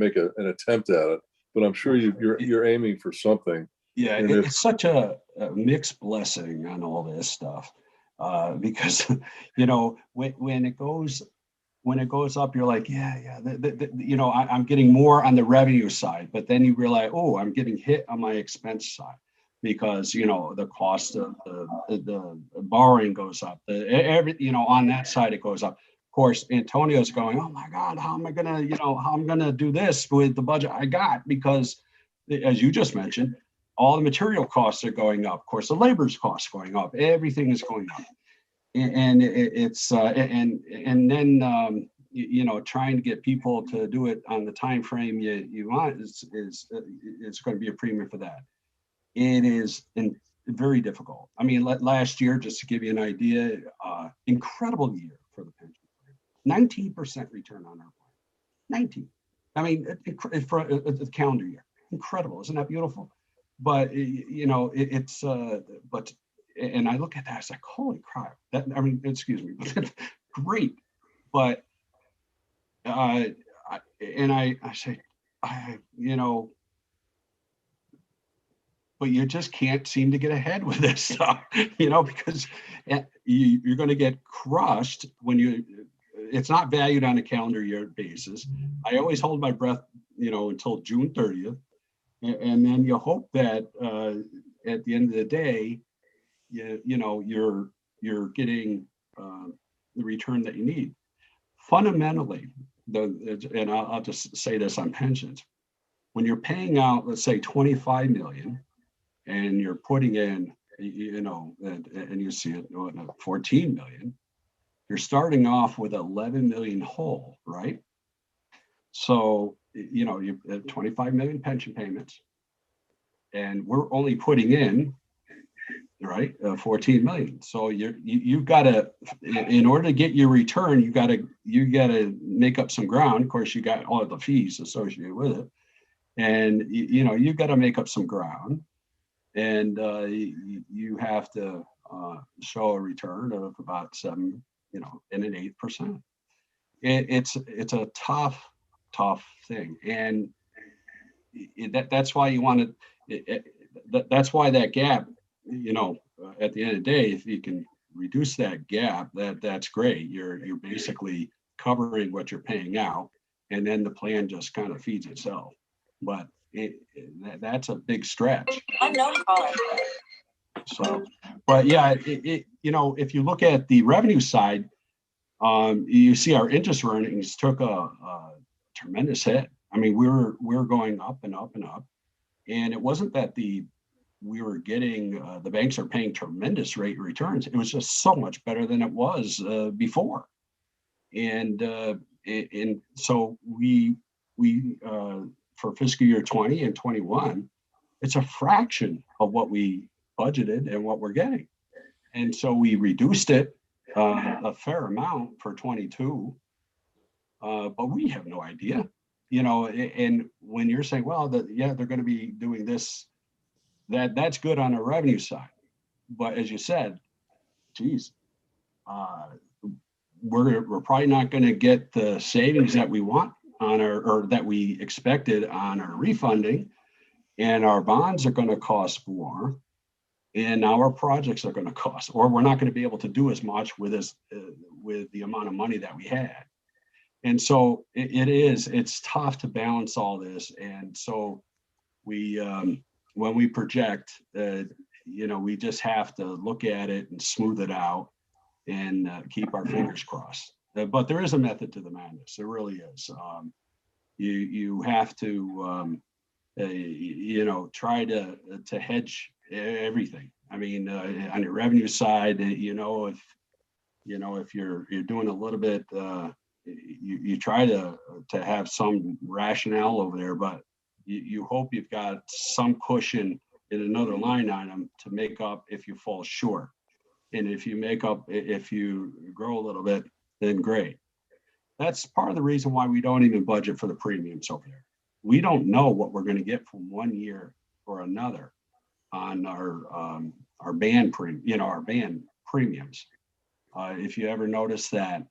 [SPEAKER 6] attempt at it, but I'm sure you're aiming for something.
[SPEAKER 3] Yeah,
[SPEAKER 6] And
[SPEAKER 3] it's such a mixed blessing on all this stuff, because when it goes up, you're like, yeah, I'm getting more on the revenue side, but then you realize, oh, I'm getting hit on my expense side because the cost of the borrowing goes up. On that side it goes up. Of course, Antonio's going, oh my God, how am I gonna do this with the budget I got? Because as you just mentioned, all the material costs are going up. Of course, the labor's costs going up. Everything is going up, and and then trying to get people to do it on the time frame you want is going to be a premium for that. It is very difficult. I mean, last year, just to give you an idea, incredible year for the pension plan. 19% return on our plan. 19. I mean, for the calendar year, incredible. Isn't that beautiful? But but and I look at that, I was like, holy crap! Excuse me, great. But I say, but you just can't seem to get ahead with this stuff, because you're going to get crushed when it's not valued on a calendar year basis. I always hold my breath, until June 30th. And then you hope that at the end of the day, you're getting the return that you need. Fundamentally, and I'll just say this on pensions, when you're paying out, let's say 25 million, and you're putting in, and you see it 14 million, you're starting off with 11 million whole, right? So, you have 25 million pension payments, and we're only putting in, right, 14 million. So you've got to, in order to get your return, you got to make up some ground. Of course, you got all of the fees associated with it, and you've got to make up some ground, and you have to show a return of about 7, and an 8%. It's a tough thing, and that's why you want to. That's why that gap, at the end of the day, if you can reduce that gap, that's great. You're basically covering what you're paying out, and then the plan just kind of feeds itself. But that's a big stretch. Unknown caller. So, but yeah, if you look at the revenue side, you see our interest earnings took a tremendous hit. I mean, we're going up and up and up, and it wasn't that we were getting the banks are paying tremendous rate of returns. It was just so much better than it was before, and so we for fiscal year 20 and 21, it's a fraction of what we budgeted and what we're getting, and so we reduced it a fair amount for 22, but we have no idea. And when you're saying, well, they're going to be doing this, that's good on the revenue side. But as you said, geez, we're probably not going to get the savings that we want or that we expected on our refunding, and our bonds are going to cost more, and now our projects are going to cost, or we're not going to be able to do as much with the amount of money that we had. And so it's tough to balance all this. And so we, when we project, we just have to look at it and smooth it out and keep our fingers crossed. But there is a method to the madness. There really is. You have to, try to hedge everything. I mean, on your revenue side, if you're doing a little bit, you try to have some rationale over there, but you hope you've got some cushion in another line item to make up if you fall short. And if you grow a little bit, then great. That's part of the reason why we don't even budget for the premiums over there. We don't know what we're going to get from one year or another. on our band our band premiums. If you ever notice that,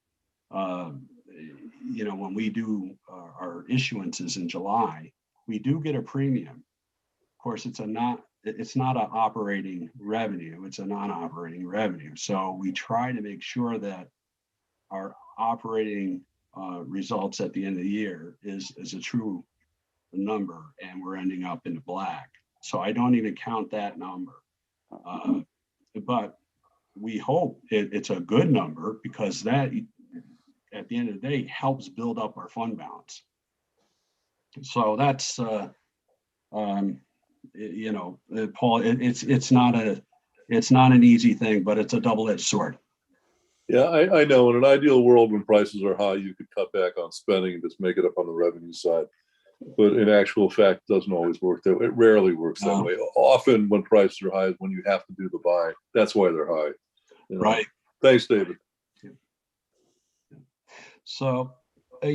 [SPEAKER 3] when we do our issuances in July, we do get a premium. Of course, it's not an operating revenue, it's a non-operating revenue. So we try to make sure that our operating results at the end of the year is a true number, and we're ending up in the black. So I don't even count that number. But we hope it's a good number, because that, at the end of the day, helps build up our fund balance. So that's, Paul, it's not an easy thing, but it's a double-edged sword.
[SPEAKER 6] Yeah, I know. In an ideal world, when prices are high, you could cut back on spending and just make it up on the revenue side. But in actual fact, it doesn't always work that way. It rarely works that way. Often when prices are high is when you have to do the buy. That's why they're high.
[SPEAKER 3] Right.
[SPEAKER 6] Thanks, David.
[SPEAKER 3] So, but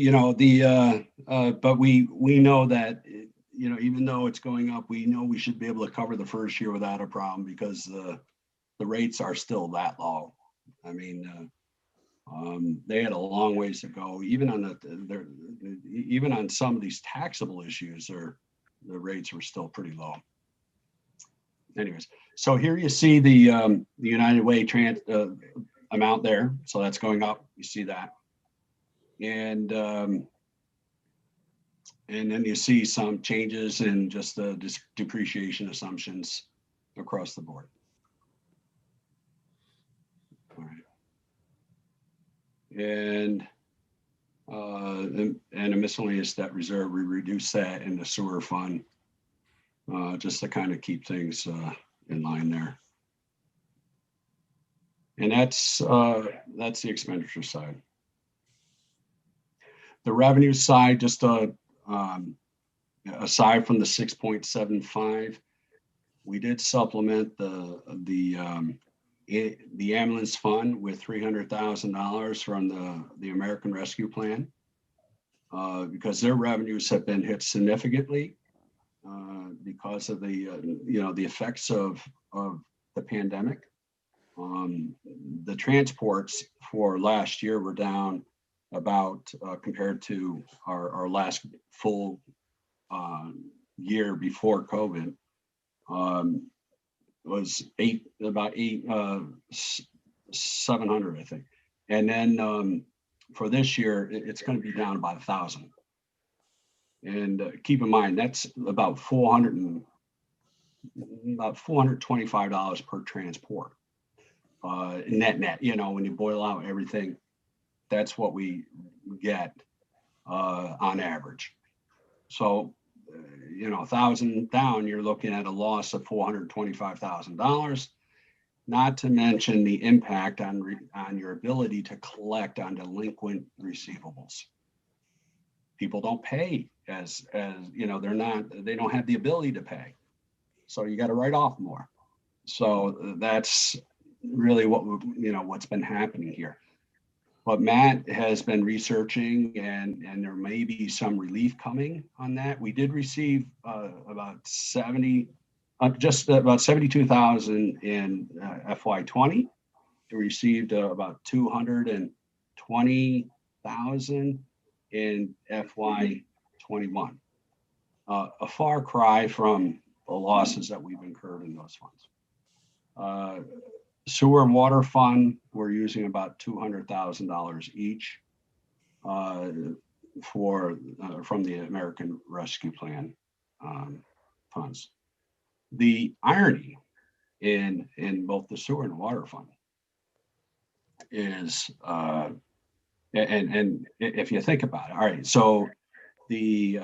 [SPEAKER 3] we know that, even though it's going up, we know we should be able to cover the first year without a problem, because the rates are still that low. I mean, they had a long ways to go. Even on some of these taxable issues, the rates were still pretty low. Anyways, so here you see the United Way amount there. So that's going up. You see that, and then you see some changes in just the depreciation assumptions across the board. All right. And a miscellaneous debt reserve, we reduce that in the sewer fund, just to kind of keep things in line there. And that's the expenditure side. The revenue side, just aside from the 6.75, we did supplement the ambulance fund with $300,000 from the American Rescue Plan, because their revenues have been hit significantly because of the effects of the pandemic. The transports for last year were down about, compared to our last full year before COVID, was about 700, I think. And then for this year, it's going to be down about 1,000. And keep in mind, that's about $425 per transport. Net, when you boil out everything, that's what we get on average. So, 1,000 down, you're looking at a loss of $425,000, not to mention the impact on your ability to collect on delinquent receivables. People don't pay as they don't have the ability to pay. So you got to write off more. So that's really what's been happening here. But Matt has been researching, and there may be some relief coming on that. We did receive just about 72,000 in FY20. We received about 220,000 in FY21. A far cry from the losses that we've incurred in those funds. Sewer and water fund, we're using about $200,000 each from the American Rescue Plan funds. The irony in both the sewer and water fund is, and if you think about it, all right, so the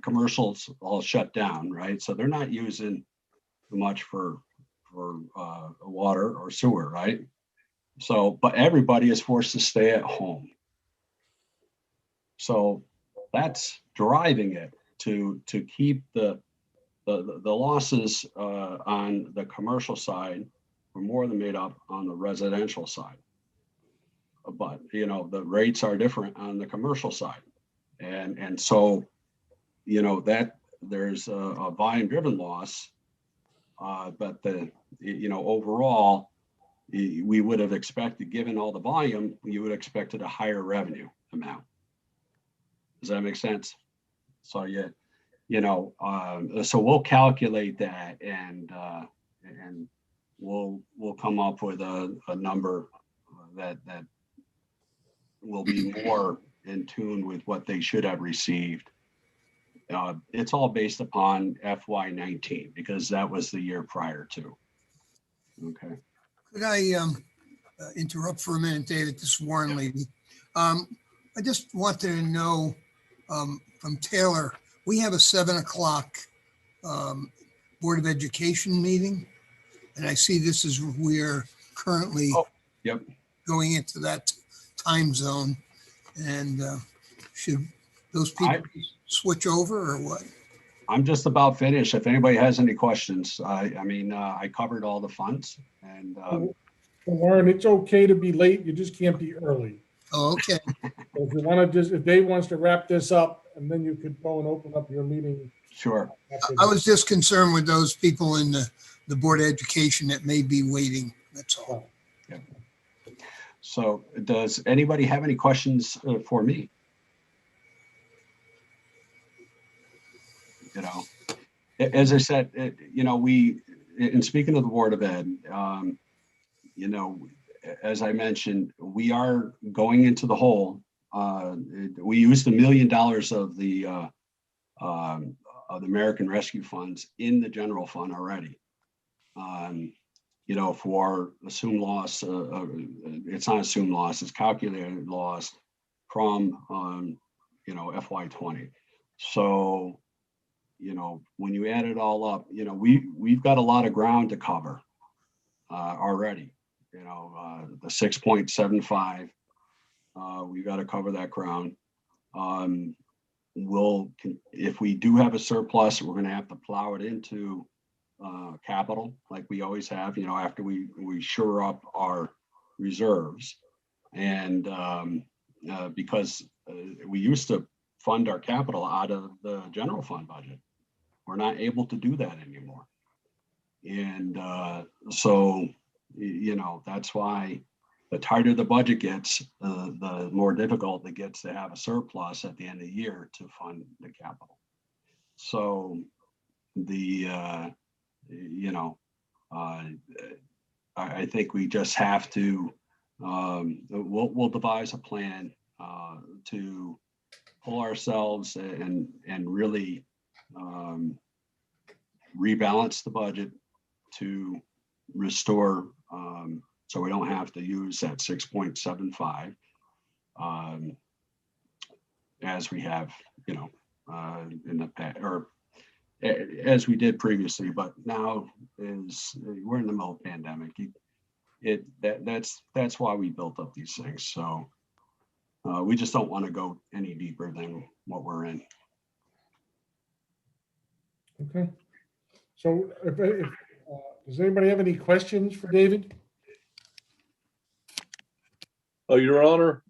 [SPEAKER 3] commercials all shut down, right? So they're not using much for water or sewer, right? So, but everybody is forced to stay at home. So that's driving it to keep the losses on the commercial side were more than made up on the residential side. But the rates are different on the commercial side, and so that there's a volume driven loss But overall, we would have expected, given all the volume, you would have expected a higher revenue amount. Does that make sense? So so we'll calculate that and we'll come up with a number that will be more in tune with what they should have received. It's all based upon FY19 because that was the year prior to. Okay.
[SPEAKER 4] Could I interrupt for a minute, David? This is Warren Levy. I just wanted to know from Taylor, we have a 7 o'clock Board of Education meeting. And I see this is, we're currently
[SPEAKER 3] Yep.
[SPEAKER 4] going into that time zone. And should those people switch over or what?
[SPEAKER 3] I'm just about finished. If anybody has any questions, I covered all the funds and
[SPEAKER 2] Warren, it's okay to be late. You just can't be early.
[SPEAKER 4] Oh, okay.
[SPEAKER 2] So if you want to if Dave wants to wrap this up, and then you could go and open up your meeting.
[SPEAKER 3] sure.
[SPEAKER 4] I was just concerned with those people in the Board of Education that may be waiting. That's all.
[SPEAKER 3] So does anybody have any questions for me? As I said, in speaking of the Board of Ed, as I mentioned, we are going into the hole. We used $1 million of the American Rescue Funds in the general fund already. For assumed loss, it's not assumed loss, it's calculated loss from, FY20. So, when you add it all up, we've got a lot of ground to cover already. The 6.75, we got to cover that ground. If we do have a surplus, we're going to have to plow it into capital like we always have, after we shore up our reserves. And because we used to fund our capital out of the general fund budget, we're not able to do that anymore. And so, that's why the tighter the budget gets, the more difficult it gets to have a surplus at the end of the year to fund the capital. So I think we just have to, we'll devise a plan to pull ourselves and really rebalance the budget to restore, so we don't have to use that 6.75 as we have, in the past, or as we did previously. But now we're in the middle of pandemic. That's why we built up these things. So we just don't want to go any deeper than what we're in.
[SPEAKER 2] Okay. So does anybody have any questions for David?
[SPEAKER 6] Your Honor,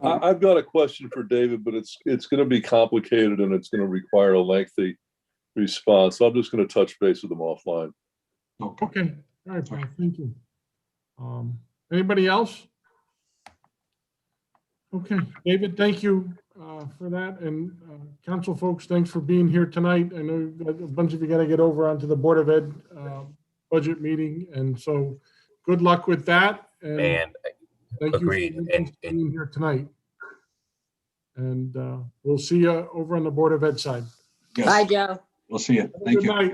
[SPEAKER 6] I've got a question for David, but it's going to be complicated and it's going to require a lengthy response. So I'm just going to touch base with them offline.
[SPEAKER 2] Okay. All right, Paul. Thank you. Anybody else? Okay, David, thank you for that. And council folks, thanks for being here tonight. I know a bunch of you got to get over onto the Board of Ed budget meeting. And so good luck with that. And thank
[SPEAKER 10] agreed.
[SPEAKER 2] You for being here tonight. And we'll see you over on the Board of Ed side.
[SPEAKER 3] Yes.
[SPEAKER 11] Bye, Joe.
[SPEAKER 3] We'll see you. Thank you.
[SPEAKER 2] Good night.